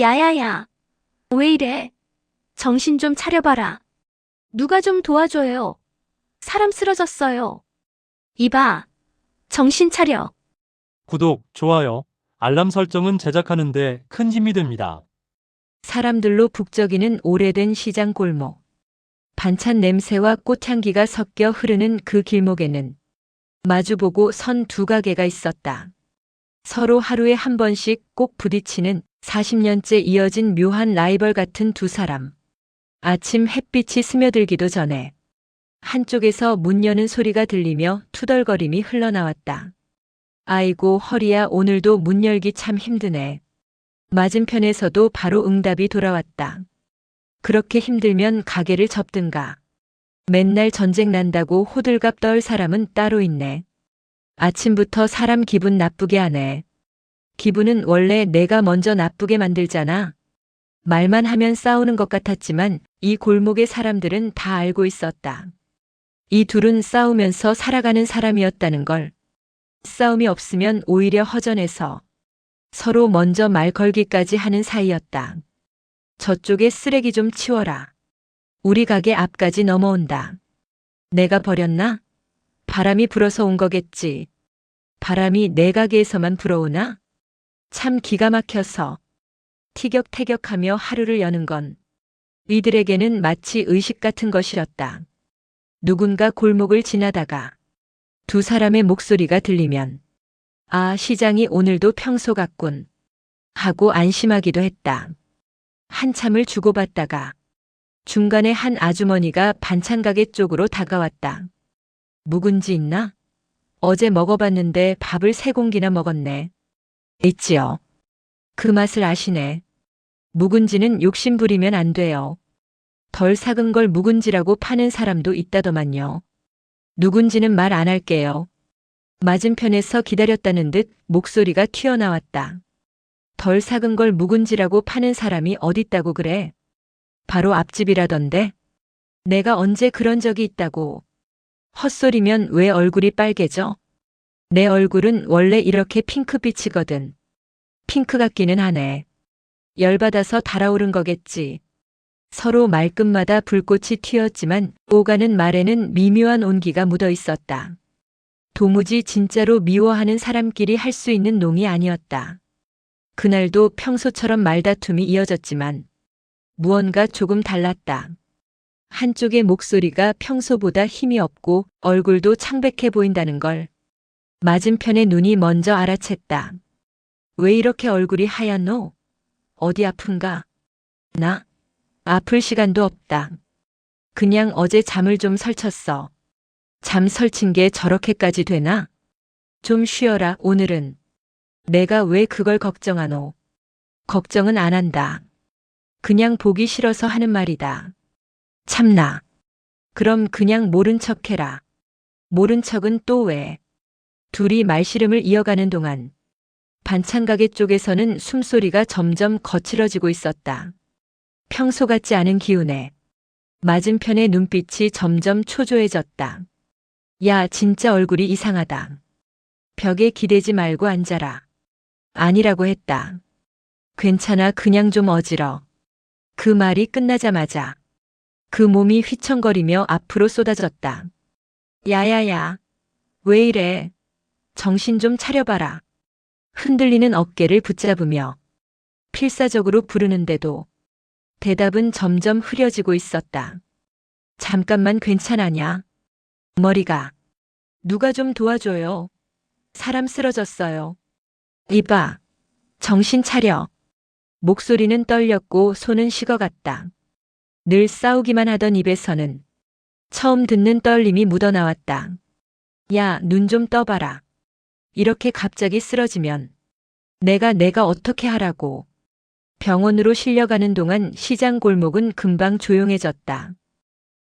야야야, 왜 이래? 정신 좀 차려봐라. 누가 좀 도와줘요. 사람 쓰러졌어요. 이봐, 정신 차려. 구독, 좋아요, 알람 설정은 제작하는데 큰 힘이 됩니다. 사람들로 북적이는 오래된 시장 골목. 반찬 냄새와 꽃향기가 섞여 흐르는 그 길목에는 마주보고 선 두 가게가 있었다. 서로 하루에 한 번씩 꼭 부딪히는 40년째 이어진 묘한 라이벌 같은 두 사람. 아침 햇빛이 스며들기도 전에 한쪽에서 문 여는 소리가 들리며 투덜거림이 흘러나왔다. 아이고 허리야, 오늘도 문 열기 참 힘드네. 맞은편에서도 바로 응답이 돌아왔다. 그렇게 힘들면 가게를 접든가. 맨날 전쟁 난다고 호들갑 떨 사람은 따로 있네. 아침부터 사람 기분 나쁘게 하네. 기분은 원래 내가 먼저 나쁘게 만들잖아. 말만 하면 싸우는 것 같았지만 이 골목의 사람들은 다 알고 있었다. 이 둘은 싸우면서 살아가는 사람이었다는 걸. 싸움이 없으면 오히려 허전해서 서로 먼저 말 걸기까지 하는 사이였다. 저쪽에 쓰레기 좀 치워라. 우리 가게 앞까지 넘어온다. 내가 버렸나? 바람이 불어서 온 거겠지. 바람이 내 가게에서만 불어오나? 참 기가 막혀서 티격태격하며 하루를 여는 건 이들에게는 마치 의식 같은 것이었다. 누군가 골목을 지나다가 두 사람의 목소리가 들리면 아, 시장이 오늘도 평소 같군 하고 안심하기도 했다. 한참을 주고받다가 중간에 한 아주머니가 반찬 가게 쪽으로 다가왔다. 묵은지 있나? 어제 먹어봤는데 밥을 3공기나 먹었네. 있지요. 그 맛을 아시네. 묵은지는 욕심 부리면 안 돼요. 덜 삭은 걸 묵은지라고 파는 사람도 있다더만요. 누군지는 말 안 할게요. 맞은편에서 기다렸다는 듯 목소리가 튀어나왔다. 덜 삭은 걸 묵은지라고 파는 사람이 어딨다고 그래? 바로 앞집이라던데? 내가 언제 그런 적이 있다고. 헛소리면 왜 얼굴이 빨개져? 내 얼굴은 원래 이렇게 핑크빛이거든. 핑크 같기는 하네. 열받아서 달아오른 거겠지. 서로 말끝마다 불꽃이 튀었지만 오가는 말에는 미묘한 온기가 묻어 있었다. 도무지 진짜로 미워하는 사람끼리 할 수 있는 농이 아니었다. 그날도 평소처럼 말다툼이 이어졌지만 무언가 조금 달랐다. 한쪽의 목소리가 평소보다 힘이 없고 얼굴도 창백해 보인다는 걸 맞은편의 눈이 먼저 알아챘다. 왜 이렇게 얼굴이 하얗노? 어디 아픈가? 나? 아플 시간도 없다. 그냥 어제 잠을 좀 설쳤어. 잠 설친 게 저렇게까지 되나? 좀 쉬어라, 오늘은. 내가 왜 그걸 걱정하노? 걱정은 안 한다. 그냥 보기 싫어서 하는 말이다. 참나. 그럼 그냥 모른 척 해라. 모른 척은 또 왜? 둘이 말씨름을 이어가는 동안 반찬 가게 쪽에서는 숨소리가 점점 거칠어지고 있었다. 평소 같지 않은 기운에 맞은편의 눈빛이 점점 초조해졌다. 야, 진짜 얼굴이 이상하다. 벽에 기대지 말고 앉아라. 아니라고 했다. 괜찮아, 그냥 좀 어지러. 그 말이 끝나자마자 그 몸이 휘청거리며 앞으로 쏟아졌다. 야야야, 왜 이래? 정신 좀 차려봐라. 흔들리는 어깨를 붙잡으며 필사적으로 부르는데도 대답은 점점 흐려지고 있었다. 잠깐만 괜찮아냐? 머리가. 누가 좀 도와줘요. 사람 쓰러졌어요. 이봐. 정신 차려. 목소리는 떨렸고 손은 식어갔다. 늘 싸우기만 하던 입에서는 처음 듣는 떨림이 묻어나왔다. 야, 눈 좀 떠봐라. 이렇게 갑자기 쓰러지면 내가 어떻게 하라고. 병원으로 실려가는 동안 시장 골목은 금방 조용해졌다.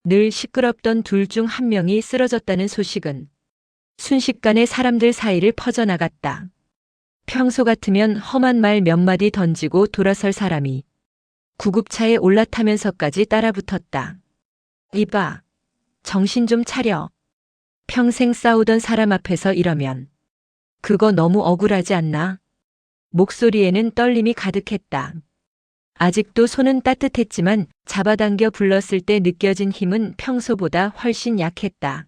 늘 시끄럽던 둘 중 한 명이 쓰러졌다는 소식은 순식간에 사람들 사이를 퍼져나갔다. 평소 같으면 험한 말 몇 마디 던지고 돌아설 사람이 구급차에 올라타면서까지 따라붙었다. 이봐, 정신 좀 차려. 평생 싸우던 사람 앞에서 이러면 그거 너무 억울하지 않나? 목소리에는 떨림이 가득했다. 아직도 손은 따뜻했지만 잡아당겨 불렀을 때 느껴진 힘은 평소보다 훨씬 약했다.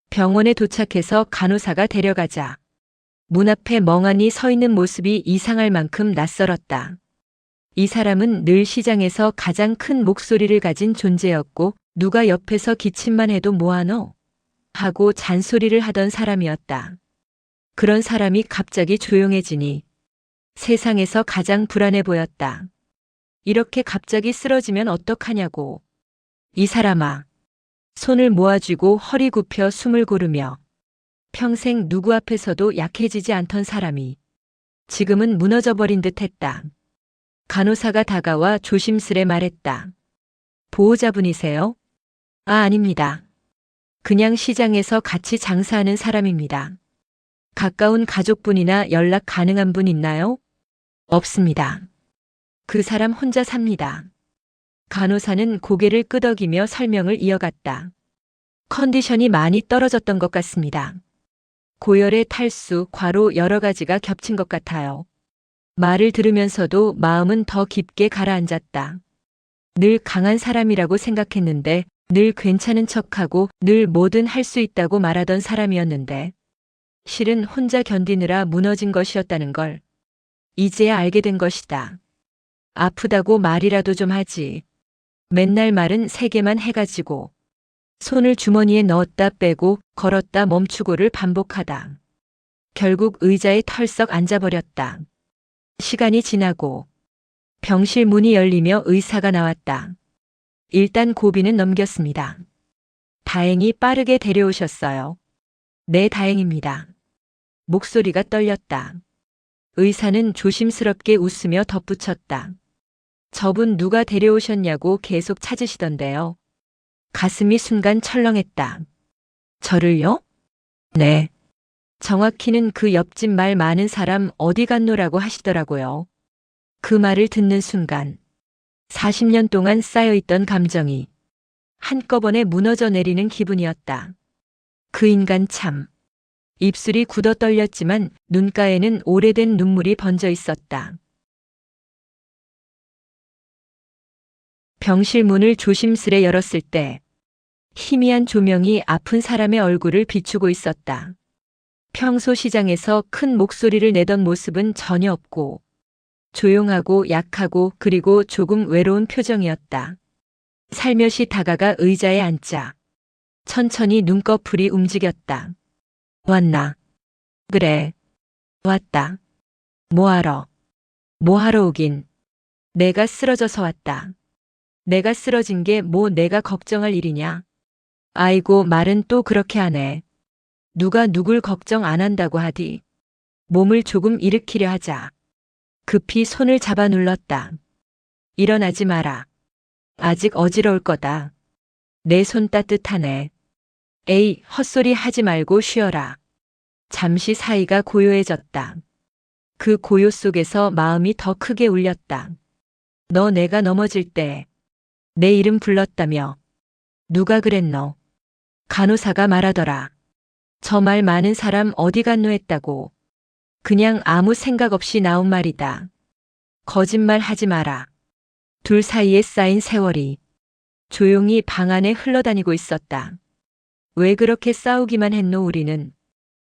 병원에 도착해서 간호사가 데려가자. 문 앞에 멍하니 서 있는 모습이 이상할 만큼 낯설었다. 이 사람은 늘 시장에서 가장 큰 목소리를 가진 존재였고 누가 옆에서 기침만 해도 뭐하노? 하고 잔소리를 하던 사람이었다. 그런 사람이 갑자기 조용해지니 세상에서 가장 불안해 보였다. 이렇게 갑자기 쓰러지면 어떡하냐고. 이 사람아. 손을 모아쥐고 허리 굽혀 숨을 고르며 평생 누구 앞에서도 약해지지 않던 사람이 지금은 무너져버린 듯 했다. 간호사가 다가와 조심스레 말했다. 보호자분이세요? 아, 아닙니다. 그냥 시장에서 같이 장사하는 사람입니다. 가까운 가족분이나 연락 가능한 분 있나요? 없습니다. 그 사람 혼자 삽니다. 간호사는 고개를 끄덕이며 설명을 이어갔다. 컨디션이 많이 떨어졌던 것 같습니다. 고열에 탈수, 과로 여러 가지가 겹친 것 같아요. 말을 들으면서도 마음은 더 깊게 가라앉았다. 늘 강한 사람이라고 생각했는데 늘 괜찮은 척하고 늘 뭐든 할 수 있다고 말하던 사람이었는데 실은 혼자 견디느라 무너진 것이었다는 걸 이제야 알게 된 것이다. 아프다고 말이라도 좀 하지. 맨날 말은 3개만 해가지고 손을 주머니에 넣었다 빼고 걸었다 멈추고를 반복하다. 결국 의자에 털썩 앉아버렸다. 시간이 지나고 병실 문이 열리며 의사가 나왔다. 일단 고비는 넘겼습니다. 다행히 빠르게 데려오셨어요. 네, 다행입니다. 목소리가 떨렸다. 의사는 조심스럽게 웃으며 덧붙였다. 저분 누가 데려오셨냐고 계속 찾으시던데요. 가슴이 순간 철렁했다. 저를요? 네. 정확히는 그 옆집 말 많은 사람 어디 갔노라고 하시더라고요. 그 말을 듣는 순간 40년 동안 쌓여있던 감정이 한꺼번에 무너져 내리는 기분이었다. 그 인간 참. 입술이 굳어 떨렸지만 눈가에는 오래된 눈물이 번져 있었다. 병실 문을 조심스레 열었을 때 희미한 조명이 아픈 사람의 얼굴을 비추고 있었다. 평소 시장에서 큰 목소리를 내던 모습은 전혀 없고 조용하고 약하고 그리고 조금 외로운 표정이었다. 살며시 다가가 의자에 앉자 천천히 눈꺼풀이 움직였다. 왔나? 그래. 왔다. 뭐하러? 뭐하러 오긴. 내가 쓰러져서 왔다. 내가 쓰러진 게 뭐 내가 걱정할 일이냐? 아이고 말은 또 그렇게 하네. 누가 누굴 걱정 안 한다고 하디. 몸을 조금 일으키려 하자. 급히 손을 잡아 눌렀다. 일어나지 마라. 아직 어지러울 거다. 내 손 따뜻하네. 에이, 헛소리 하지 말고 쉬어라. 잠시 사이가 고요해졌다. 그 고요 속에서 마음이 더 크게 울렸다. 너 내가 넘어질 때 내 이름 불렀다며. 누가 그랬노? 간호사가 말하더라. 저 말 많은 사람 어디 갔노 했다고. 그냥 아무 생각 없이 나온 말이다. 거짓말 하지 마라. 둘 사이에 쌓인 세월이 조용히 방 안에 흘러다니고 있었다. 왜 그렇게 싸우기만 했노 우리는?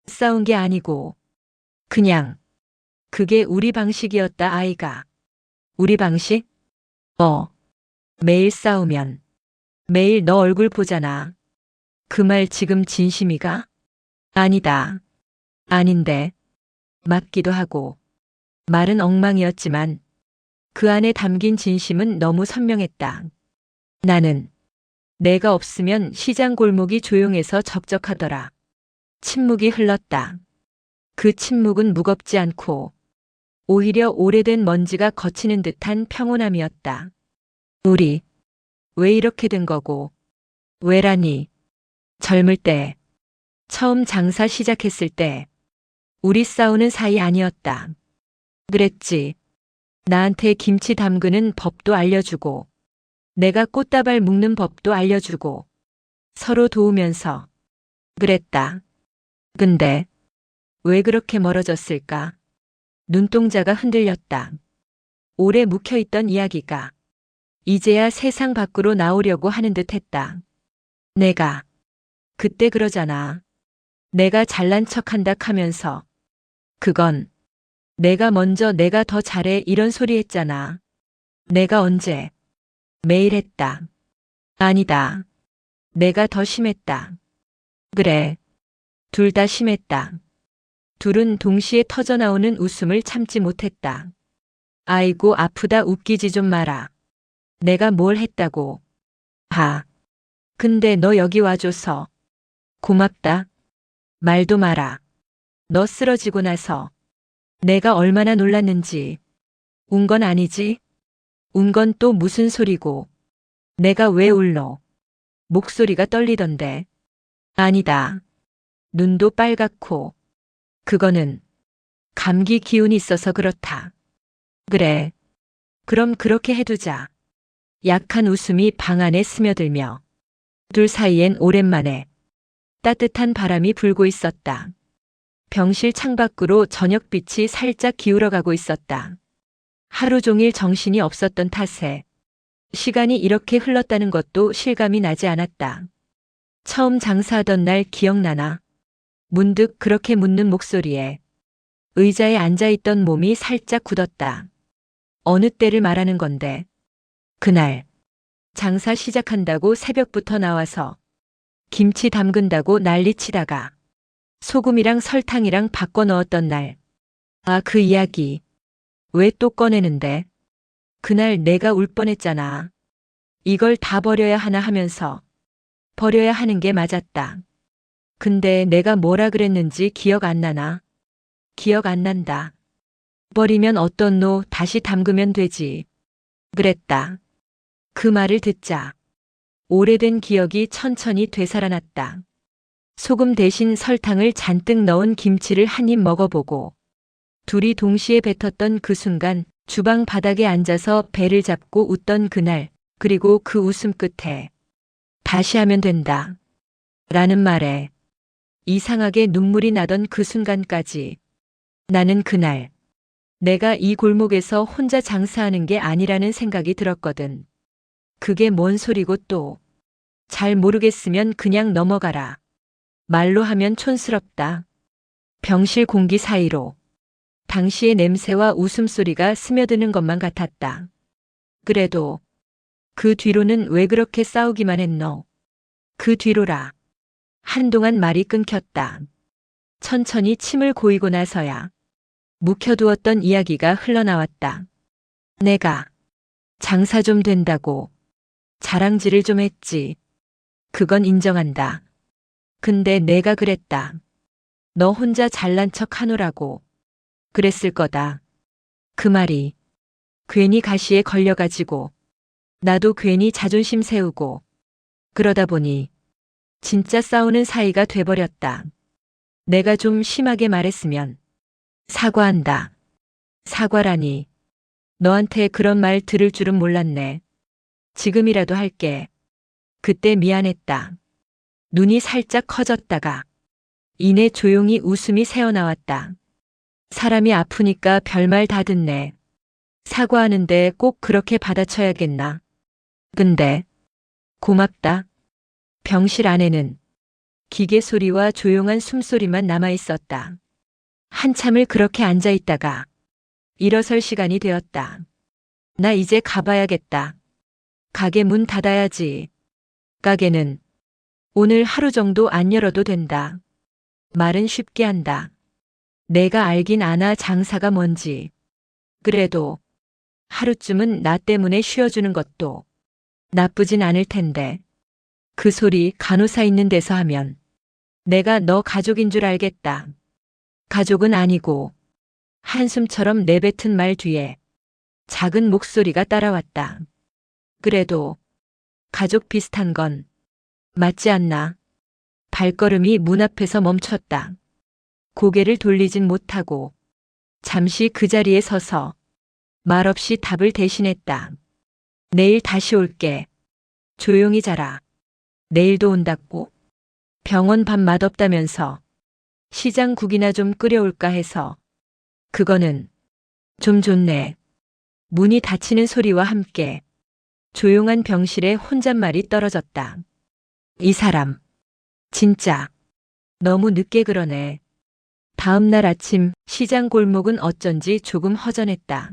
싸운 게 아니고 그냥 그게 우리 방식이었다 아이가. 우리 방식? 매일 싸우면 매일 너 얼굴 보잖아. 그 말 지금 진심이가? 아니다. 아닌데. 맞기도 하고. 말은 엉망이었지만 그 안에 담긴 진심은 너무 선명했다. 나는 내가 없으면 시장 골목이 조용해서 적적하더라. 침묵이 흘렀다. 그 침묵은 무겁지 않고 오히려 오래된 먼지가 거치는 듯한 평온함이었다. 우리 왜 이렇게 된 거고? 왜라니? 젊을 때, 처음 장사 시작했을 때 우리 싸우는 사이 아니었다. 그랬지. 나한테 김치 담그는 법도 알려주고 내가 꽃다발 묶는 법도 알려주고 서로 도우면서 그랬다. 근데 왜 그렇게 멀어졌을까? 눈동자가 흔들렸다. 오래 묵혀있던 이야기가 이제야 세상 밖으로 나오려고 하는 듯 했다. 내가 그때 그러잖아. 내가 잘난 척한다 하면서 그건 내가 먼저 내가 더 잘해 이런 소리 했잖아. 내가 언제? 매일 했다. 아니다. 내가 더 심했다. 그래. 둘 다 심했다. 둘은 동시에 터져나오는 웃음을 참지 못했다. 아이고 아프다 웃기지 좀 마라. 내가 뭘 했다고. 봐. 근데 너 여기 와줘서 고맙다. 말도 마라. 너 쓰러지고 나서 내가 얼마나 놀랐는지. 운 건 아니지? 운 건 또 무슨 소리고. 내가 왜 울러? 목소리가 떨리던데. 아니다. 눈도 빨갛고. 그거는 감기 기운이 있어서 그렇다. 그래. 그럼 그렇게 해두자. 약한 웃음이 방 안에 스며들며 둘 사이엔 오랜만에 따뜻한 바람이 불고 있었다. 병실 창밖으로 저녁빛이 살짝 기울어가고 있었다. 하루 종일 정신이 없었던 탓에 시간이 이렇게 흘렀다는 것도 실감이 나지 않았다. 처음 장사하던 날 기억나나? 문득 그렇게 묻는 목소리에 의자에 앉아있던 몸이 살짝 굳었다. 어느 때를 말하는 건데. 그날 장사 시작한다고 새벽부터 나와서 김치 담근다고 난리치다가 소금이랑 설탕이랑 바꿔 넣었던 날. 아, 그 이야기. 왜 또 꺼내는데? 그날 내가 울 뻔했잖아. 이걸 다 버려야 하나 하면서 버려야 하는 게 맞았다. 근데 내가 뭐라 그랬는지 기억 안 나나? 기억 안 난다. 버리면 어떤 노 다시 담그면 되지. 그랬다. 그 말을 듣자 오래된 기억이 천천히 되살아났다. 소금 대신 설탕을 잔뜩 넣은 김치를 한 입 먹어보고 둘이 동시에 뱉었던 그 순간 주방 바닥에 앉아서 배를 잡고 웃던 그날, 그리고 그 웃음 끝에 다시 하면 된다. 라는 말에 이상하게 눈물이 나던 그 순간까지 나는 그날 내가 이 골목에서 혼자 장사하는 게 아니라는 생각이 들었거든. 그게 뭔 소리고 또. 잘 모르겠으면 그냥 넘어가라. 말로 하면 촌스럽다. 병실 공기 사이로 당시의 냄새와 웃음소리가 스며드는 것만 같았다. 그래도 그 뒤로는 왜 그렇게 싸우기만 했노? 그 뒤로라. 한동안 말이 끊겼다. 천천히 침을 고이고 나서야 묵혀두었던 이야기가 흘러나왔다. 내가 장사 좀 된다고 자랑질을 좀 했지. 그건 인정한다. 근데 내가 그랬다. 너 혼자 잘난 척 하노라고. 그랬을 거다. 그 말이 괜히 가시에 걸려가지고 나도 괜히 자존심 세우고 그러다 보니 진짜 싸우는 사이가 돼버렸다. 내가 좀 심하게 말했으면 사과한다. 사과라니. 너한테 그런 말 들을 줄은 몰랐네. 지금이라도 할게. 그때 미안했다. 눈이 살짝 커졌다가 이내 조용히 웃음이 새어나왔다. 사람이 아프니까 별말 다 듣네. 사과하는데 꼭 그렇게 받아쳐야겠나? 근데 고맙다. 병실 안에는 기계 소리와 조용한 숨소리만 남아 있었다. 한참을 그렇게 앉아 있다가 일어설 시간이 되었다. 나 이제 가봐야겠다. 가게 문 닫아야지. 가게는 오늘 하루 정도 안 열어도 된다. 말은 쉽게 한다. 내가 알긴 아나 장사가 뭔지. 그래도 하루쯤은 나 때문에 쉬어주는 것도 나쁘진 않을 텐데. 그 소리 간호사 있는 데서 하면 내가 너 가족인 줄 알겠다. 가족은 아니고. 한숨처럼 내뱉은 말 뒤에 작은 목소리가 따라왔다. 그래도 가족 비슷한 건 맞지 않나? 발걸음이 문 앞에서 멈췄다. 고개를 돌리진 못하고 잠시 그 자리에 서서 말없이 답을 대신했다. 내일 다시 올게. 조용히 자라. 내일도 온다고? 병원 밥 맛없다면서 시장국이나 좀 끓여올까 해서. 그거는 좀 좋네. 문이 닫히는 소리와 함께 조용한 병실에 혼잣말이 떨어졌다. 이 사람, 진짜, 너무 늦게 그러네. 다음 날 아침 시장 골목은 어쩐지 조금 허전했다.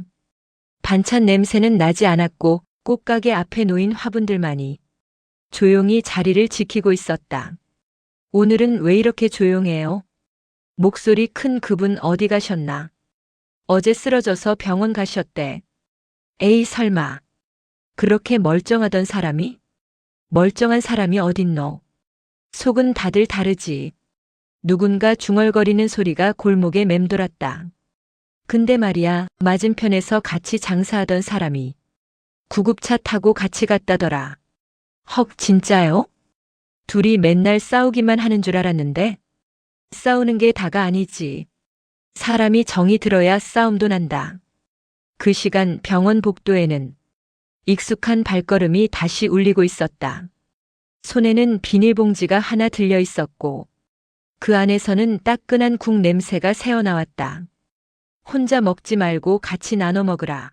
반찬 냄새는 나지 않았고 꽃가게 앞에 놓인 화분들만이 조용히 자리를 지키고 있었다. 오늘은 왜 이렇게 조용해요? 목소리 큰 그분 어디 가셨나? 어제 쓰러져서 병원 가셨대. 에이 설마. 그렇게 멀쩡하던 사람이? 멀쩡한 사람이 어딨노? 속은 다들 다르지. 누군가 중얼거리는 소리가 골목에 맴돌았다. 근데 말이야, 맞은편에서 같이 장사하던 사람이 구급차 타고 같이 갔다더라. 헉, 진짜요? 둘이 맨날 싸우기만 하는 줄 알았는데? 싸우는 게 다가 아니지. 사람이 정이 들어야 싸움도 난다. 그 시간 병원 복도에는 익숙한 발걸음이 다시 울리고 있었다. 손에는 비닐봉지가 하나 들려 있었고 그 안에서는 따끈한 국 냄새가 새어나왔다. 혼자 먹지 말고 같이 나눠 먹으라.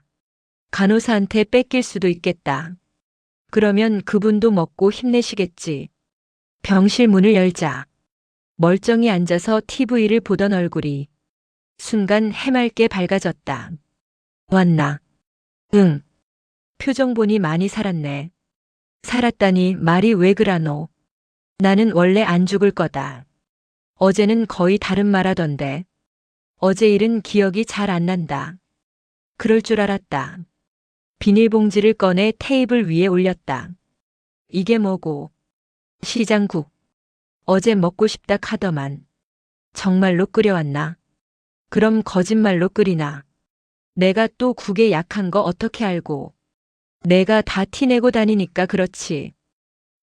간호사한테 뺏길 수도 있겠다. 그러면 그분도 먹고 힘내시겠지. 병실 문을 열자. 멀쩡히 앉아서 TV를 보던 얼굴이 순간 해맑게 밝아졌다. 왔나? 응. 표정 보니 많이 살았네. 살았다니 말이 왜 그러노? 나는 원래 안 죽을 거다. 어제는 거의 다른 말 하던데. 어제 일은 기억이 잘 안 난다. 그럴 줄 알았다. 비닐봉지를 꺼내 테이블 위에 올렸다. 이게 뭐고? 시장국. 어제 먹고 싶다 카더만. 정말로 끓여왔나? 그럼 거짓말로 끓이나? 내가 또 국에 약한 거 어떻게 알고? 내가 다 티내고 다니니까 그렇지.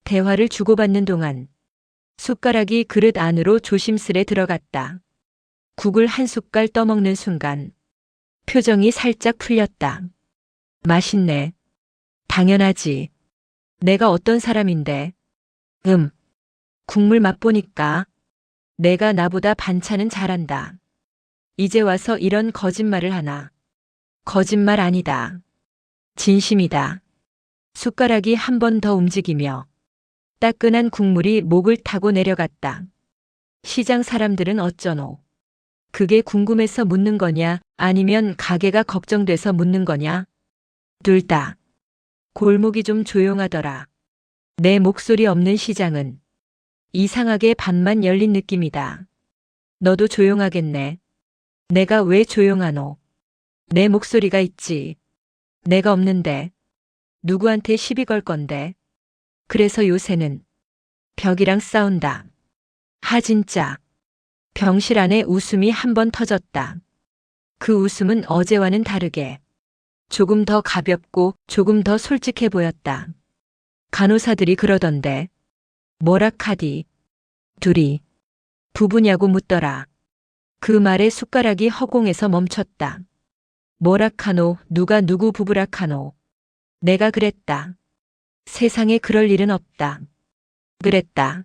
대화를 주고받는 동안 숟가락이 그릇 안으로 조심스레 들어갔다. 국을 한 숟갈 떠먹는 순간 표정이 살짝 풀렸다. 맛있네. 당연하지. 내가 어떤 사람인데. 국물 맛보니까 내가 나보다 반찬은 잘한다. 이제 와서 이런 거짓말을 하나. 거짓말 아니다. 진심이다. 숟가락이 한 번 더 움직이며 따끈한 국물이 목을 타고 내려갔다. 시장 사람들은 어쩌노? 그게 궁금해서 묻는 거냐, 아니면 가게가 걱정돼서 묻는 거냐? 둘 다. 골목이 좀 조용하더라. 내 목소리 없는 시장은 이상하게 반만 열린 느낌이다. 너도 조용하겠네. 내가 왜 조용하노? 내 목소리가 있지. 내가 없는데. 누구한테 시비 걸 건데. 그래서 요새는 벽이랑 싸운다. 하 진짜. 병실 안에 웃음이 한 번 터졌다. 그 웃음은 어제와는 다르게 조금 더 가볍고 조금 더 솔직해 보였다. 간호사들이 그러던데. 뭐라 카디. 둘이 부부냐고 묻더라. 그 말에 숟가락이 허공에서 멈췄다. 뭐라 카노, 누가 누구 부부라 카노. 내가 그랬다. 세상에 그럴 일은 없다. 그랬다.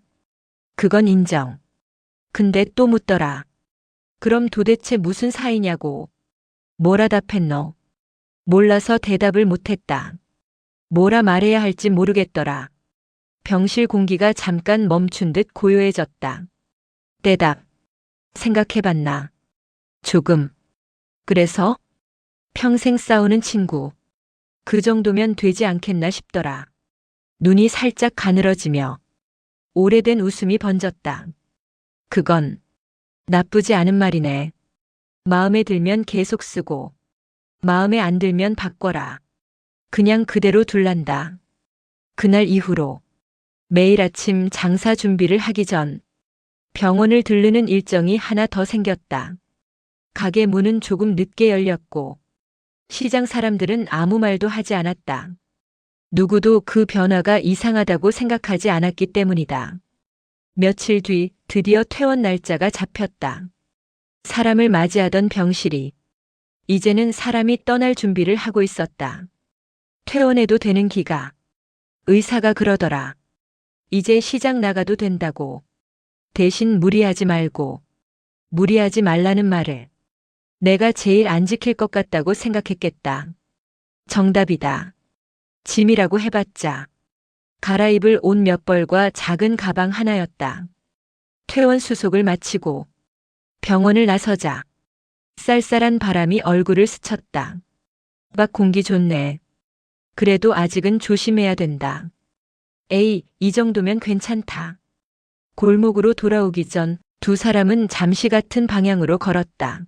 그건 인정. 근데 또 묻더라. 그럼 도대체 무슨 사이냐고. 뭐라 답했노? 몰라서 대답을 못했다. 뭐라 말해야 할지 모르겠더라. 병실 공기가 잠깐 멈춘 듯 고요해졌다. 대답. 생각해봤나? 조금. 그래서? 평생 싸우는 친구. 그 정도면 되지 않겠나 싶더라. 눈이 살짝 가늘어지며 오래된 웃음이 번졌다. 그건 나쁘지 않은 말이네. 마음에 들면 계속 쓰고 마음에 안 들면 바꿔라. 그냥 그대로 둘란다. 그날 이후로 매일 아침 장사 준비를 하기 전 병원을 들르는 일정이 하나 더 생겼다. 가게 문은 조금 늦게 열렸고 시장 사람들은 아무 말도 하지 않았다. 누구도 그 변화가 이상하다고 생각하지 않았기 때문이다. 며칠 뒤 드디어 퇴원 날짜가 잡혔다. 사람을 맞이하던 병실이 이제는 사람이 떠날 준비를 하고 있었다. 퇴원해도 되는 기가. 의사가 그러더라. 이제 시장 나가도 된다고. 대신 무리하지 말고. 무리하지 말라는 말을 내가 제일 안 지킬 것 같다고 생각했겠다. 정답이다. 짐이라고 해봤자 갈아입을 옷 몇 벌과 작은 가방 하나였다. 퇴원 수속을 마치고 병원을 나서자 쌀쌀한 바람이 얼굴을 스쳤다. 밖 공기 좋네. 그래도 아직은 조심해야 된다. 에이, 이 정도면 괜찮다. 골목으로 돌아오기 전 두 사람은 잠시 같은 방향으로 걸었다.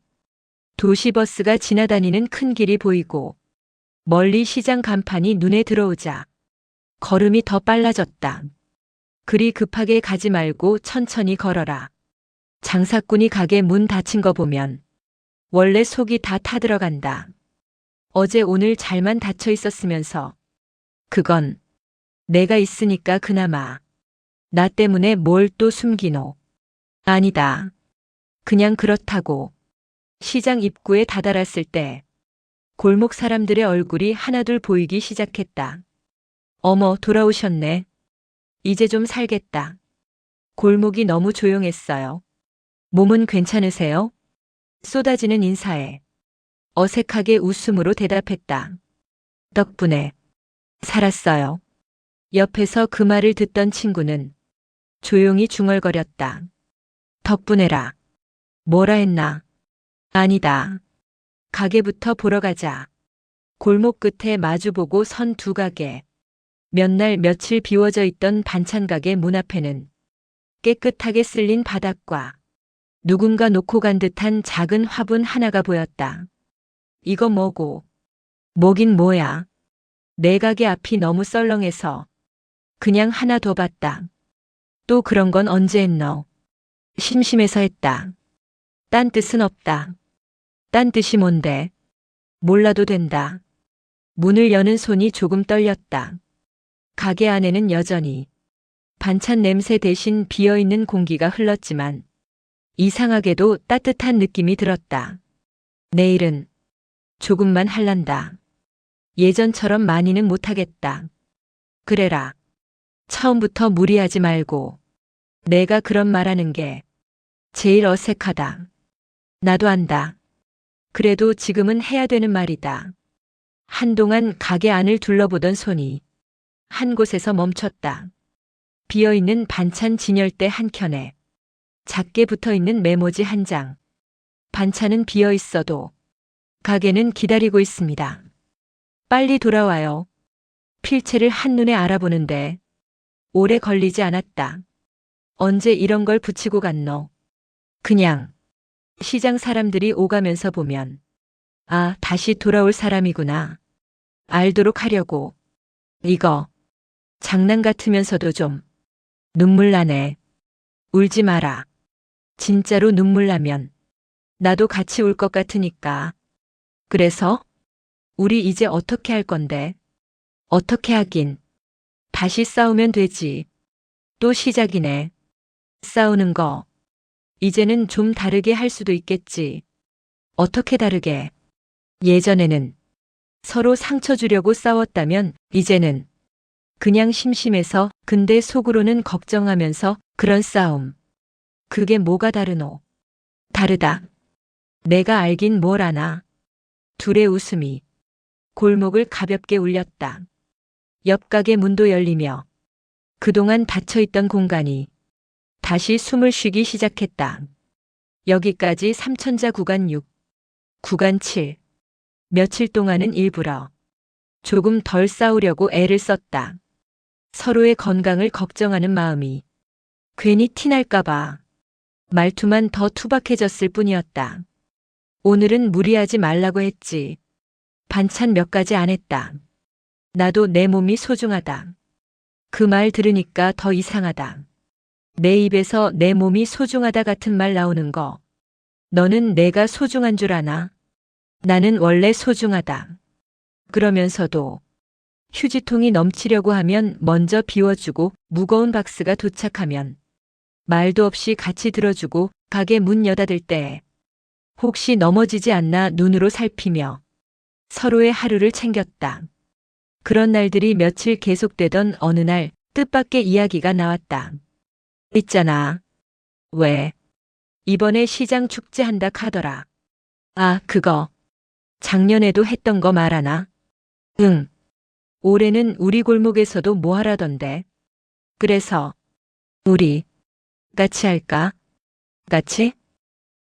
도시버스가 지나다니는 큰 길이 보이고 멀리 시장 간판이 눈에 들어오자 걸음이 더 빨라졌다. 그리 급하게 가지 말고 천천히 걸어라. 장사꾼이 가게 문 닫힌 거 보면 원래 속이 다 타들어간다. 어제 오늘 잘만 닫혀 있었으면서 그건 내가 있으니까 그나마. 나 때문에 뭘 또 숨기노. 아니다. 그냥 그렇다고. 시장 입구에 다다랐을 때 골목 사람들의 얼굴이 하나둘 보이기 시작했다. 어머, 돌아오셨네. 이제 좀 살겠다. 골목이 너무 조용했어요. 몸은 괜찮으세요? 쏟아지는 인사에 어색하게 웃음으로 대답했다. 덕분에 살았어요. 옆에서 그 말을 듣던 친구는 조용히 중얼거렸다. 덕분에라. 뭐라 했나? 아니다. 가게부터 보러 가자. 골목 끝에 마주보고 선 두 가게. 몇 날 며칠 비워져 있던 반찬 가게 문 앞에는 깨끗하게 쓸린 바닥과 누군가 놓고 간 듯한 작은 화분 하나가 보였다. 이거 뭐고? 뭐긴 뭐야. 내 가게 앞이 너무 썰렁해서 그냥 하나 더 봤다. 또 그런 건 언제 했노? 심심해서 했다. 딴 뜻은 없다. 딴 뜻이 뭔데? 몰라도 된다. 문을 여는 손이 조금 떨렸다. 가게 안에는 여전히 반찬 냄새 대신 비어있는 공기가 흘렀지만 이상하게도 따뜻한 느낌이 들었다. 내일은 조금만 할란다. 예전처럼 많이는 못하겠다. 그래라. 처음부터 무리하지 말고. 내가 그런 말하는 게 제일 어색하다. 나도 안다. 그래도 지금은 해야 되는 말이다. 한동안 가게 안을 둘러보던 손이 한 곳에서 멈췄다. 비어있는 반찬 진열대 한 켠에 작게 붙어있는 메모지 한 장. 반찬은 비어 있어도 가게는 기다리고 있습니다. 빨리 돌아와요. 필체를 한눈에 알아보는데 오래 걸리지 않았다. 언제 이런 걸 붙이고 갔노? 그냥 시장 사람들이 오가면서 보면 아, 다시 돌아올 사람이구나. 알도록 하려고. 이거 장난 같으면서도 좀 눈물 나네. 울지 마라. 진짜로 눈물 나면 나도 같이 울 것 같으니까. 그래서 우리 이제 어떻게 할 건데? 어떻게 하긴. 다시 싸우면 되지. 또 시작이네. 싸우는 거. 이제는 좀 다르게 할 수도 있겠지. 어떻게 다르게? 예전에는 서로 상처 주려고 싸웠다면 이제는 그냥 심심해서 근데 속으로는 걱정하면서 그런 싸움. 그게 뭐가 다르노? 다르다. 내가 알긴 뭘 아나. 둘의 웃음이 골목을 가볍게 울렸다. 옆 가게 문도 열리며 그동안 닫혀있던 공간이 다시 숨을 쉬기 시작했다. 여기까지 삼천자 구간 6, 구간 7. 며칠 동안은 일부러 조금 덜 싸우려고 애를 썼다. 서로의 건강을 걱정하는 마음이 괜히 티날까봐 말투만 더 투박해졌을 뿐이었다. 오늘은 무리하지 말라고 했지. 반찬 몇 가지 안 했다. 나도 내 몸이 소중하다. 그 말 들으니까 더 이상하다. 내 입에서 내 몸이 소중하다 같은 말 나오는 거. 너는 내가 소중한 줄 아나? 나는 원래 소중하다. 그러면서도 휴지통이 넘치려고 하면 먼저 비워주고 무거운 박스가 도착하면 말도 없이 같이 들어주고 가게 문 여닫을 때 혹시 넘어지지 않나 눈으로 살피며 서로의 하루를 챙겼다. 그런 날들이 며칠 계속되던 어느 날 뜻밖의 이야기가 나왔다. 있잖아. 왜? 이번에 시장 축제 한다 카더라. 아, 그거. 작년에도 했던 거 말하나? 응. 올해는 우리 골목에서도 뭐 하라던데. 그래서 우리 같이 할까? 같이?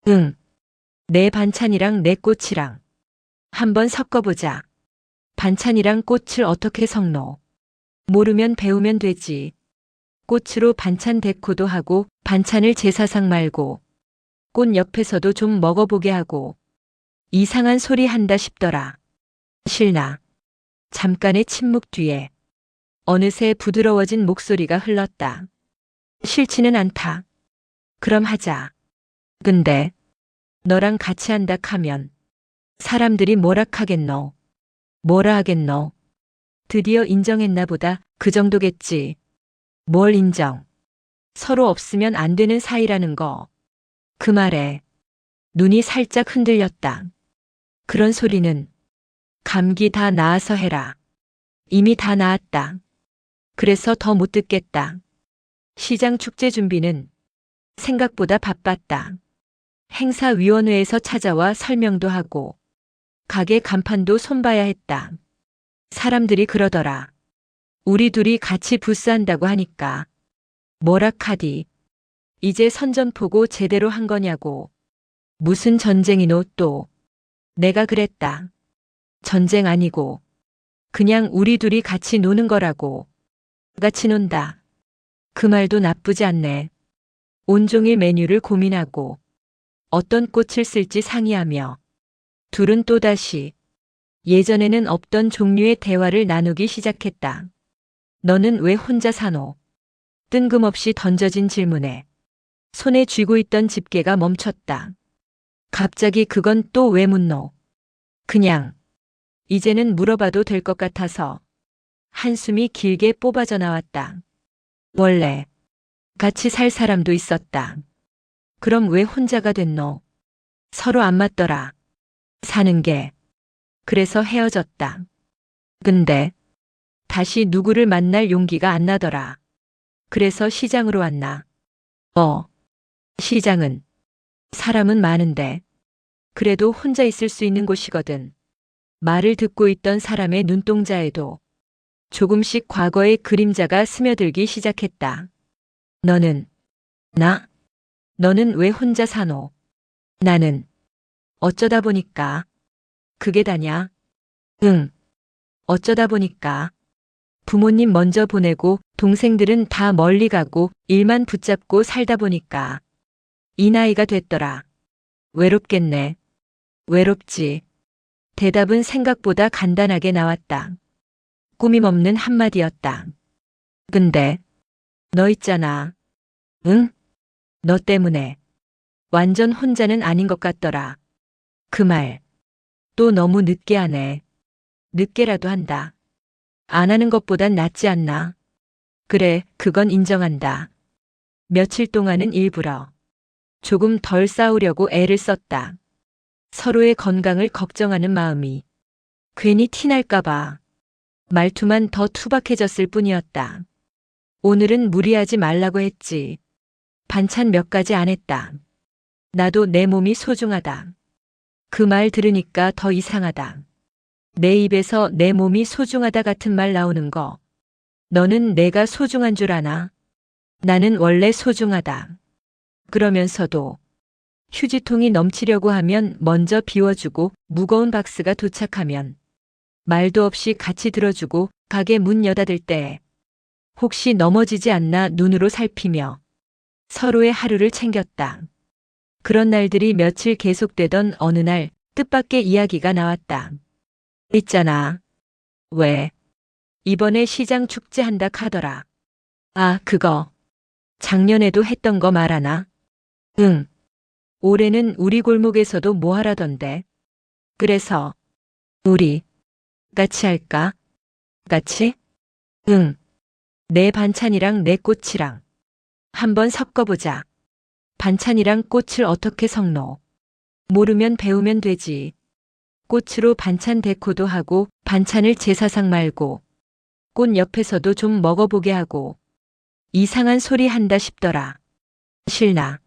응. 내 반찬이랑 내 꽃이랑 한번 섞어보자. 반찬이랑 꽃을 어떻게 섞노? 모르면 배우면 되지. 꽃으로 반찬 데코도 하고 반찬을 제사상 말고 꽃 옆에서도 좀 먹어보게 하고 이상한 소리 한다 싶더라. 실나. 잠깐의 침묵 뒤에 어느새 부드러워진 목소리가 흘렀다. 싫지는 않다. 그럼 하자. 근데 너랑 같이 한다 하면 사람들이 뭐라 하겠노? 뭐라 하겠노? 드디어 인정했나 보다. 그 정도겠지. 뭘 인정? 서로 없으면 안 되는 사이라는 거. 그 말에 눈이 살짝 흔들렸다. 그런 소리는 감기 다 나아서 해라. 이미 다 나았다. 그래서 더 못 듣겠다. 시장 축제 준비는 생각보다 바빴다. 행사위원회에서 찾아와 설명도 하고 가게 간판도 손봐야 했다. 사람들이 그러더라. 우리 둘이 같이 부스한다고 하니까 뭐라 카디. 이제 선전포고 제대로 한 거냐고. 무슨 전쟁이노 또. 내가 그랬다. 전쟁 아니고 그냥 우리 둘이 같이 노는 거라고. 같이 논다. 그 말도 나쁘지 않네. 온종일 메뉴를 고민하고 어떤 꽃을 쓸지 상의하며 둘은 또다시 예전에는 없던 종류의 대화를 나누기 시작했다. 너는 왜 혼자 사노? 뜬금없이 던져진 질문에 손에 쥐고 있던 집게가 멈췄다. 갑자기 그건 또 왜 묻노? 그냥 이제는 물어봐도 될 것 같아서 한숨이 길게 뽑아져 나왔다. 원래 같이 살 사람도 있었다. 그럼 왜 혼자가 됐노? 서로 안 맞더라. 사는 게. 그래서 헤어졌다. 근데 다시 누구를 만날 용기가 안 나더라. 그래서 시장으로 왔나? 시장은 사람은 많은데 그래도 혼자 있을 수 있는 곳이거든. 말을 듣고 있던 사람의 눈동자에도 조금씩 과거의 그림자가 스며들기 시작했다. 너는 너는 왜 혼자 사노? 나는 어쩌다 보니까. 그게 다냐? 응. 어쩌다 보니까. 부모님 먼저 보내고 동생들은 다 멀리 가고 일만 붙잡고 살다 보니까 이 나이가 됐더라. 외롭겠네. 외롭지. 대답은 생각보다 간단하게 나왔다. 꾸밈없는 한마디였다. 근데 너 있잖아. 응? 너 때문에 완전 혼자는 아닌 것 같더라. 그 말 또 너무 늦게 하네. 늦게라도 한다. 안 하는 것보단 낫지 않나? 그래, 그건 인정한다. 며칠 동안은 일부러 조금 덜 싸우려고 애를 썼다. 서로의 건강을 걱정하는 마음이 괜히 티날까봐 말투만 더 투박해졌을 뿐이었다. 오늘은 무리하지 말라고 했지. 반찬 몇 가지 안 했다. 나도 내 몸이 소중하다. 그 말 들으니까 더 이상하다. 내 입에서 내 몸이 소중하다 같은 말 나오는 거. 너는 내가 소중한 줄 아나? 나는 원래 소중하다. 그러면서도 휴지통이 넘치려고 하면 먼저 비워주고 무거운 박스가 도착하면 말도 없이 같이 들어주고 가게 문 여닫을 때 혹시 넘어지지 않나 눈으로 살피며 서로의 하루를 챙겼다. 그런 날들이 며칠 계속되던 어느 날 뜻밖의 이야기가 나왔다. 있잖아. 왜? 이번에 시장 축제 한다 카더라. 아, 그거. 작년에도 했던 거 말하나? 응. 올해는 우리 골목에서도 뭐 하라던데. 그래서 우리 같이 할까? 같이? 응. 내 반찬이랑 내 꽃이랑 한번 섞어보자. 반찬이랑 꽃을 어떻게 섞노? 모르면 배우면 되지. 꽃으로 반찬 데코도 하고 반찬을 제사상 말고 꽃 옆에서도 좀 먹어보게 하고 이상한 소리 한다 싶더라. 실나.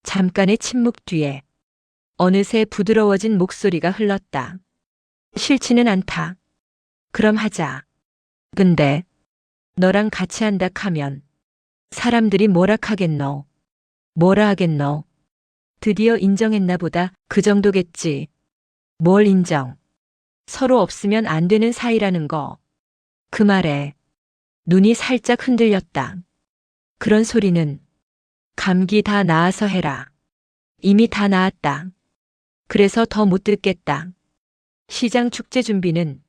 잠깐의 침묵 뒤에 어느새 부드러워진 목소리가 흘렀다. 싫지는 않다. 그럼 하자. 근데 너랑 같이 한다 하면 사람들이 뭐라 하겠노? 뭐라 하겠노? 드디어 인정했나 보다. 그 정도겠지. 뭘 인정? 서로 없으면 안 되는 사이라는 거. 그 말에 눈이 살짝 흔들렸다. 그런 소리는 감기 다 나아서 해라. 이미 다 나았다. 그래서 더 못 듣겠다. 시장 축제 준비는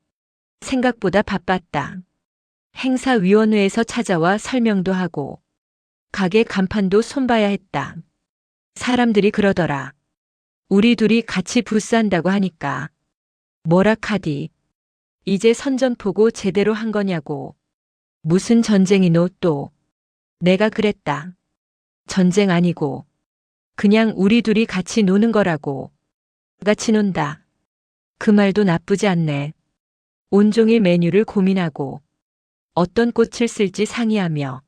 생각보다 바빴다. 행사위원회에서 찾아와 설명도 하고 가게 간판도 손봐야 했다. 사람들이 그러더라. 우리 둘이 같이 부스한다고 하니까 뭐라 카디. 이제 선전포고 제대로 한 거냐고. 무슨 전쟁이노 또. 내가 그랬다. 전쟁 아니고 그냥 우리 둘이 같이 노는 거라고. 같이 논다. 그 말도 나쁘지 않네. 온종일 메뉴를 고민하고 어떤 꽃을 쓸지 상의하며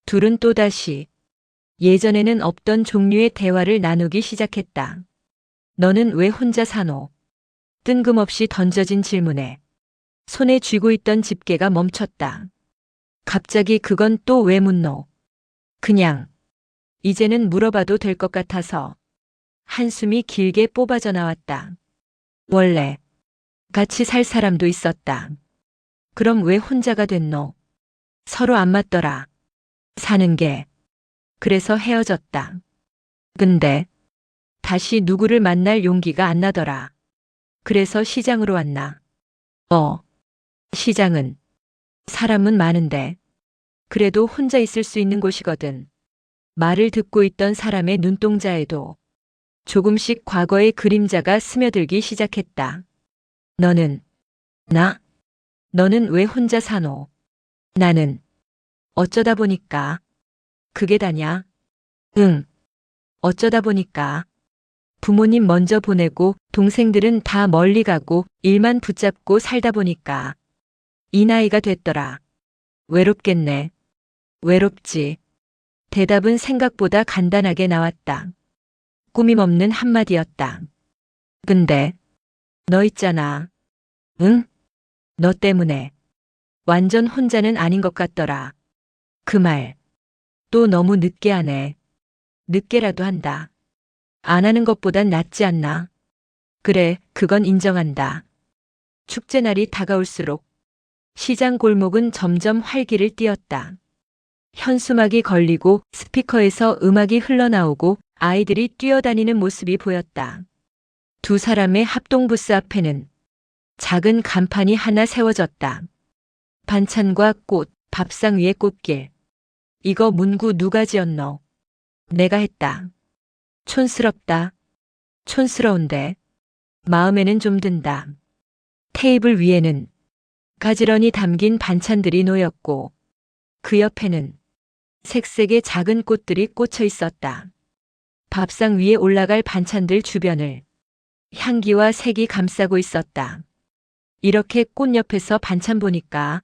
둘은 또다시 예전에는 없던 종류의 대화를 나누기 시작했다. 너는 왜 혼자 사노? 뜬금없이 던져진 질문에 손에 쥐고 있던 집게가 멈췄다. 갑자기 그건 또 왜 묻노? 그냥 이제는 물어봐도 될 것 같아서 한숨이 길게 뽑아져 나왔다. 원래 같이 살 사람도 있었다. 그럼 왜 혼자가 됐노? 서로 안 맞더라. 사는 게. 그래서 헤어졌다. 근데 다시 누구를 만날 용기가 안 나더라. 그래서 시장으로 왔나? 시장은 사람은 많은데 그래도 혼자 있을 수 있는 곳이거든. 말을 듣고 있던 사람의 눈동자에도 조금씩 과거의 그림자가 스며들기 시작했다. 너는 너는 왜 혼자 사노? 나는 어쩌다 보니까. 그게 다냐? 응. 어쩌다 보니까. 부모님 먼저 보내고 동생들은 다 멀리 가고 일만 붙잡고 살다 보니까 이 나이가 됐더라. 외롭겠네. 외롭지. 대답은 생각보다 간단하게 나왔다. 꾸밈없는 한마디였다. 근데 너 있잖아. 응? 너 때문에 완전 혼자는 아닌 것 같더라. 그 말 또 너무 늦게 하네. 늦게라도 한다. 안 하는 것보단 낫지 않나? 그래, 그건 인정한다. 축제 날이 다가올수록 시장 골목은 점점 활기를 띠었다. 현수막이 걸리고 스피커에서 음악이 흘러나오고 아이들이 뛰어다니는 모습이 보였다. 두 사람의 합동 부스 앞에는 작은 간판이 하나 세워졌다. 반찬과 꽃, 밥상 위에 꽃길. 이거 문구 누가 지었노? 내가 했다. 촌스럽다. 촌스러운데 마음에는 좀 든다. 테이블 위에는 가지런히 담긴 반찬들이 놓였고 그 옆에는 색색의 작은 꽃들이 꽂혀 있었다. 밥상 위에 올라갈 반찬들 주변을 향기와 색이 감싸고 있었다. 이렇게 꽃 옆에서 반찬 보니까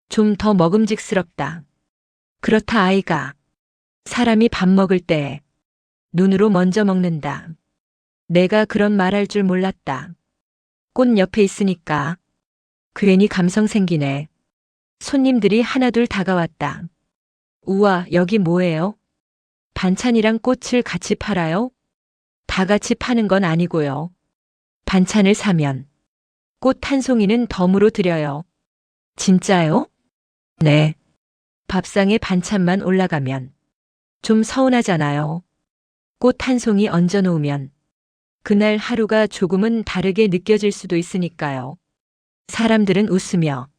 좀 더 먹음직스럽다. 그렇다 아이가. 사람이 밥 먹을 때 눈으로 먼저 먹는다. 내가 그런 말할 줄 몰랐다. 꽃 옆에 있으니까 괜히 감성 생기네. 손님들이 하나둘 다가왔다. 우와, 여기 뭐예요? 반찬이랑 꽃을 같이 팔아요? 다 같이 파는 건 아니고요. 반찬을 사면 꽃 한 송이는 덤으로 드려요. 진짜요? 네. 밥상에 반찬만 올라가면 좀 서운하잖아요. 꽃 한 송이 얹어 놓으면 그날 하루가 조금은 다르게 느껴질 수도 있으니까요. 사람들은 웃으며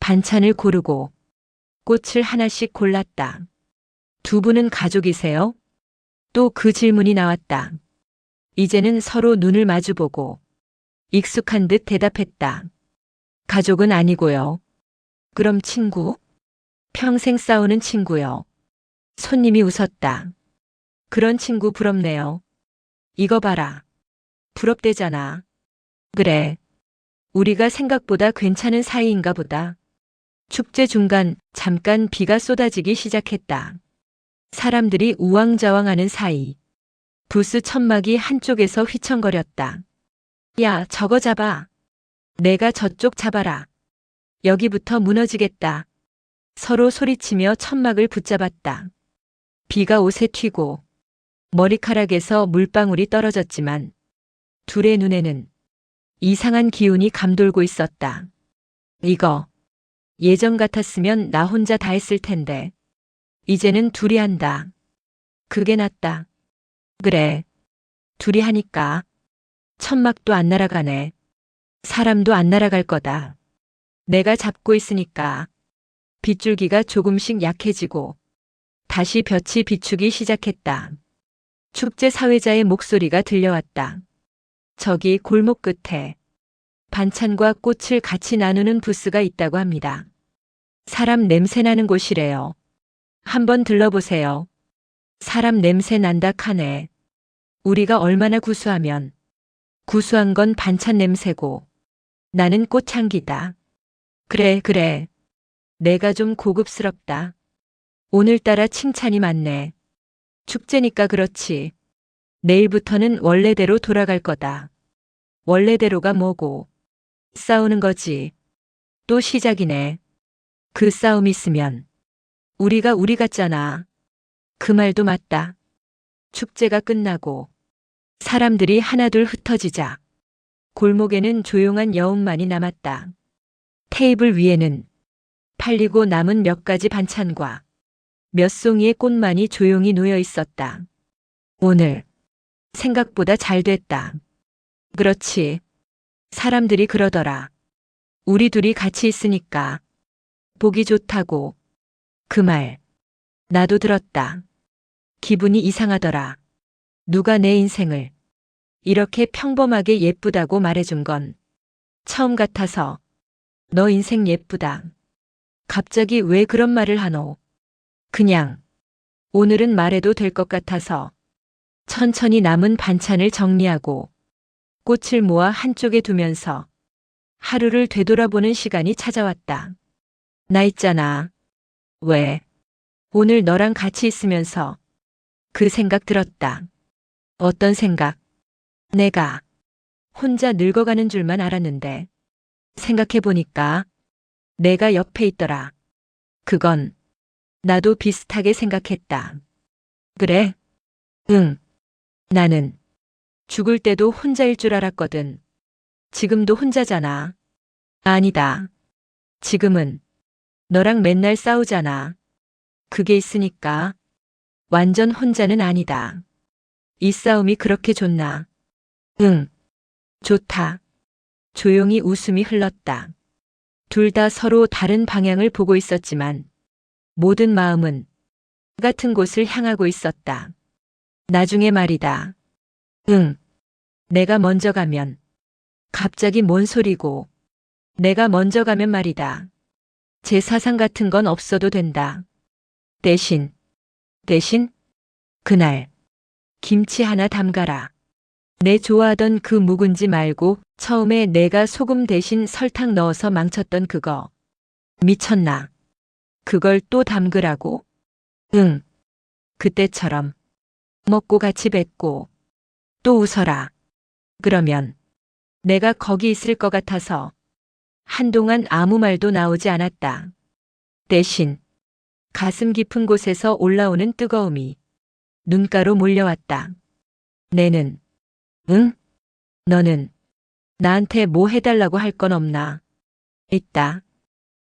반찬을 고르고 꽃을 하나씩 골랐다. 두 분은 가족이세요? 또 그 질문이 나왔다. 이제는 서로 눈을 마주보고 익숙한 듯 대답했다. 가족은 아니고요. 그럼 친구? 평생 싸우는 친구요. 손님이 웃었다. 그런 친구 부럽네요. 이거 봐라. 부럽대잖아. 그래. 우리가 생각보다 괜찮은 사이인가 보다. 축제 중간 잠깐 비가 쏟아지기 시작했다. 사람들이 우왕좌왕하는 사이. 부스 천막이 한쪽에서 휘청거렸다. 야, 저거 잡아. 내가 저쪽 잡아라. 여기부터 무너지겠다. 서로 소리치며 천막을 붙잡았다. 비가 옷에 튀고 머리카락에서 물방울이 떨어졌지만 둘의 눈에는 이상한 기운이 감돌고 있었다. 이거 예전 같았으면 나 혼자 다 했을 텐데 이제는 둘이 한다. 그게 낫다. 그래. 둘이 하니까 천막도 안 날아가네. 사람도 안 날아갈 거다. 내가 잡고 있으니까 빗줄기가 조금씩 약해지고 다시 볕이 비추기 시작했다. 축제 사회자의 목소리가 들려왔다. 저기 골목 끝에 반찬과 꽃을 같이 나누는 부스가 있다고 합니다. 사람 냄새 나는 곳이래요. 한번 들러보세요. 사람 냄새 난다 카네. 우리가 얼마나 구수하면 구수한 건 반찬 냄새고 나는 꽃향기다. 그래, 그래. 내가 좀 고급스럽다. 오늘따라 칭찬이 많네. 축제니까 그렇지. 내일부터는 원래대로 돌아갈 거다. 원래대로가 뭐고? 싸우는 거지. 또 시작이네. 그 싸움 있으면 우리가 우리 같잖아. 그 말도 맞다. 축제가 끝나고 사람들이 하나둘 흩어지자 골목에는 조용한 여운만이 남았다. 테이블 위에는 팔리고 남은 몇 가지 반찬과 몇 송이의 꽃만이 조용히 놓여 있었다. 오늘 생각보다 잘 됐다. 그렇지. 사람들이 그러더라. 우리 둘이 같이 있으니까 보기 좋다고. 그 말 나도 들었다. 기분이 이상하더라. 누가 내 인생을 이렇게 평범하게 예쁘다고 말해준 건 처음 같아서. 너 인생 예쁘다. 갑자기 왜 그런 말을 하노? 그냥 오늘은 말해도 될 것 같아서. 천천히 남은 반찬을 정리하고 꽃을 모아 한쪽에 두면서 하루를 되돌아보는 시간이 찾아왔다. 나 있잖아. 왜? 오늘 너랑 같이 있으면서 그 생각 들었다. 어떤 생각? 내가 혼자 늙어가는 줄만 알았는데 생각해보니까 내가 옆에 있더라. 그건 나도 비슷하게 생각했다. 그래? 응. 나는 죽을 때도 혼자일 줄 알았거든. 지금도 혼자잖아. 아니다. 지금은 너랑 맨날 싸우잖아. 그게 있으니까 완전 혼자는 아니다. 이 싸움이 그렇게 좋나? 응. 좋다. 조용히 웃음이 흘렀다. 둘 다 서로 다른 방향을 보고 있었지만 모든 마음은 같은 곳을 향하고 있었다. 나중에 말이다. 응. 내가 먼저 가면. 갑자기 뭔 소리고. 내가 먼저 가면 말이다. 제 사상 같은 건 없어도 된다. 대신. 그날 김치 하나 담가라. 내 좋아하던 그 묵은지 말고 처음에 내가 소금 대신 설탕 넣어서 망쳤던 그거. 미쳤나? 그걸 또 담그라고? 응. 그때처럼. 먹고 같이 뱉고. 또 웃어라. 그러면 내가 거기 있을 것 같아서 한동안 아무 말도 나오지 않았다. 대신 가슴 깊은 곳에서 올라오는 뜨거움이 눈가로 몰려왔다. 내는 응? 너는 나한테 뭐 해달라고 할 건 없나? 있다.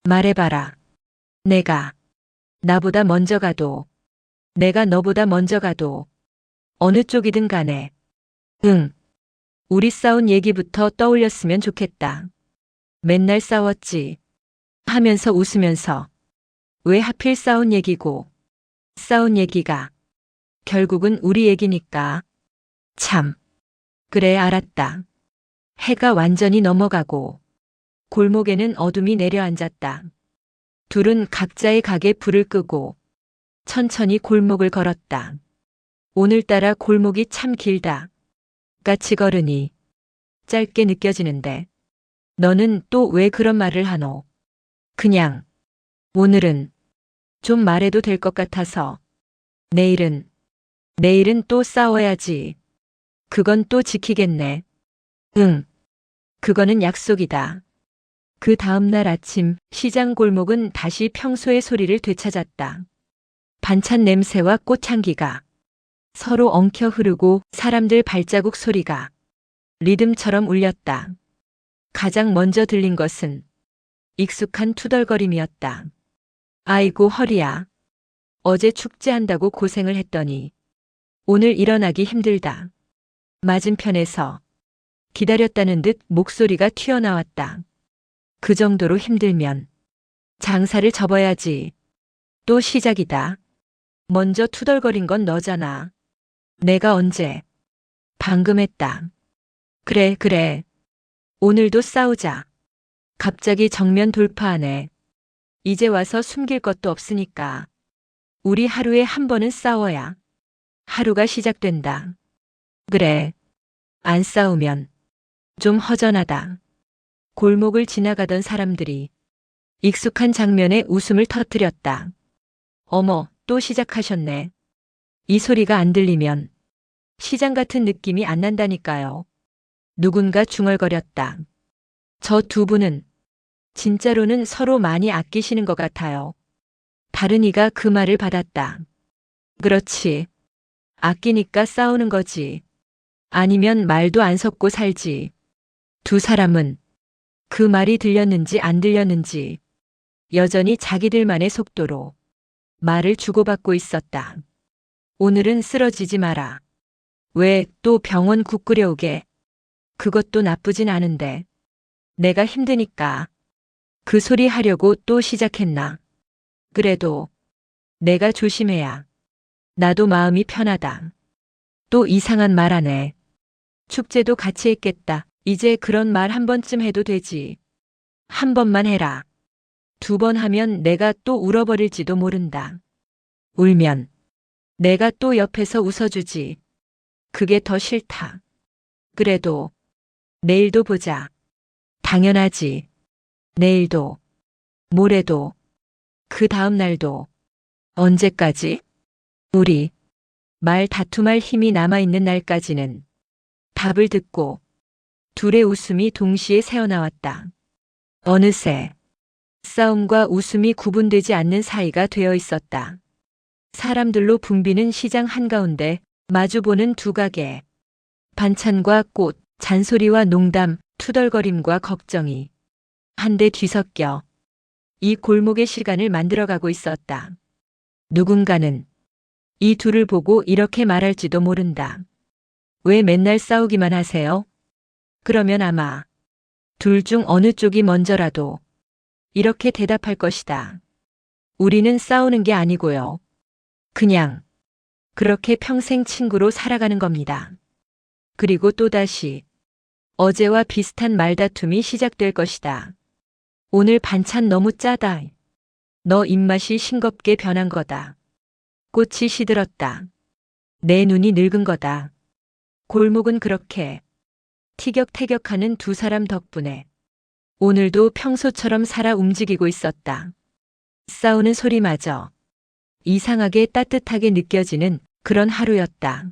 말해봐라. 내가 나보다 먼저 가도 내가 너보다 먼저 가도 어느 쪽이든 간에 응. 우리 싸운 얘기부터 떠올렸으면 좋겠다. 맨날 싸웠지. 하면서 웃으면서 왜 하필 싸운 얘기고 싸운 얘기가 결국은 우리 얘기니까. 참. 그래 알았다. 해가 완전히 넘어가고 골목에는 어둠이 내려앉았다. 둘은 각자의 가게 불을 끄고 천천히 골목을 걸었다. 오늘따라 골목이 참 길다. 같이 걸으니 짧게 느껴지는데 너는 또 왜 그런 말을 하노? 그냥 오늘은 좀 말해도 될 것 같아서. 내일은 또 싸워야지. 그건 또 지키겠네. 응. 그거는 약속이다. 그 다음날 아침 시장 골목은 다시 평소의 소리를 되찾았다. 반찬 냄새와 꽃향기가 서로 엉켜 흐르고 사람들 발자국 소리가 리듬처럼 울렸다. 가장 먼저 들린 것은 익숙한 투덜거림이었다. 아이고 허리야. 어제 축제한다고 고생을 했더니 오늘 일어나기 힘들다. 맞은편에서 기다렸다는 듯 목소리가 튀어나왔다. 그 정도로 힘들면 장사를 접어야지. 또 시작이다. 먼저 투덜거린 건 너잖아. 내가 언제? 방금 했다. 그래, 그래. 오늘도 싸우자. 갑자기 정면 돌파하네. 이제 와서 숨길 것도 없으니까. 우리 하루에 한 번은 싸워야 하루가 시작된다. 그래. 안 싸우면 좀 허전하다. 골목을 지나가던 사람들이 익숙한 장면에 웃음을 터뜨렸다. 어머, 또 시작하셨네. 이 소리가 안 들리면 시장 같은 느낌이 안 난다니까요. 누군가 중얼거렸다. 저 두 분은 진짜로는 서로 많이 아끼시는 것 같아요. 다른 이가 그 말을 받았다. 그렇지. 아끼니까 싸우는 거지. 아니면 말도 안 섞고 살지. 두 사람은 그 말이 들렸는지 안 들렸는지 여전히 자기들만의 속도로 말을 주고받고 있었다. 오늘은 쓰러지지 마라. 왜 또 병원 국 끓여오게? 그것도 나쁘진 않은데. 내가 힘드니까. 그 소리 하려고 또 시작했나? 그래도 내가 조심해야 나도 마음이 편하다. 또 이상한 말 하네. 축제도 같이 했겠다. 이제 그런 말 한 번쯤 해도 되지. 한 번만 해라. 두 번 하면 내가 또 울어버릴지도 모른다. 울면 내가 또 옆에서 웃어주지. 그게 더 싫다. 그래도 내일도 보자. 당연하지. 내일도, 모레도, 그 다음 날도. 언제까지? 우리 말 다툼할 힘이 남아있는 날까지는. 답을 듣고 둘의 웃음이 동시에 새어나왔다. 어느새 싸움과 웃음이 구분되지 않는 사이가 되어 있었다. 사람들로 붐비는 시장 한가운데 마주보는 두 가게. 반찬과 꽃, 잔소리와 농담, 투덜거림과 걱정이 한데 뒤섞여 이 골목의 시간을 만들어가고 있었다. 누군가는 이 둘을 보고 이렇게 말할지도 모른다. 왜 맨날 싸우기만 하세요? 그러면 아마 둘 중 어느 쪽이 먼저라도 이렇게 대답할 것이다. 우리는 싸우는 게 아니고요. 그냥 그렇게 평생 친구로 살아가는 겁니다. 그리고 또다시 어제와 비슷한 말다툼이 시작될 것이다. 오늘 반찬 너무 짜다. 너 입맛이 싱겁게 변한 거다. 꽃이 시들었다. 내 눈이 늙은 거다. 골목은 그렇게 티격태격하는 두 사람 덕분에 오늘도 평소처럼 살아 움직이고 있었다. 싸우는 소리마저 이상하게 따뜻하게 느껴지는 그런 하루였다.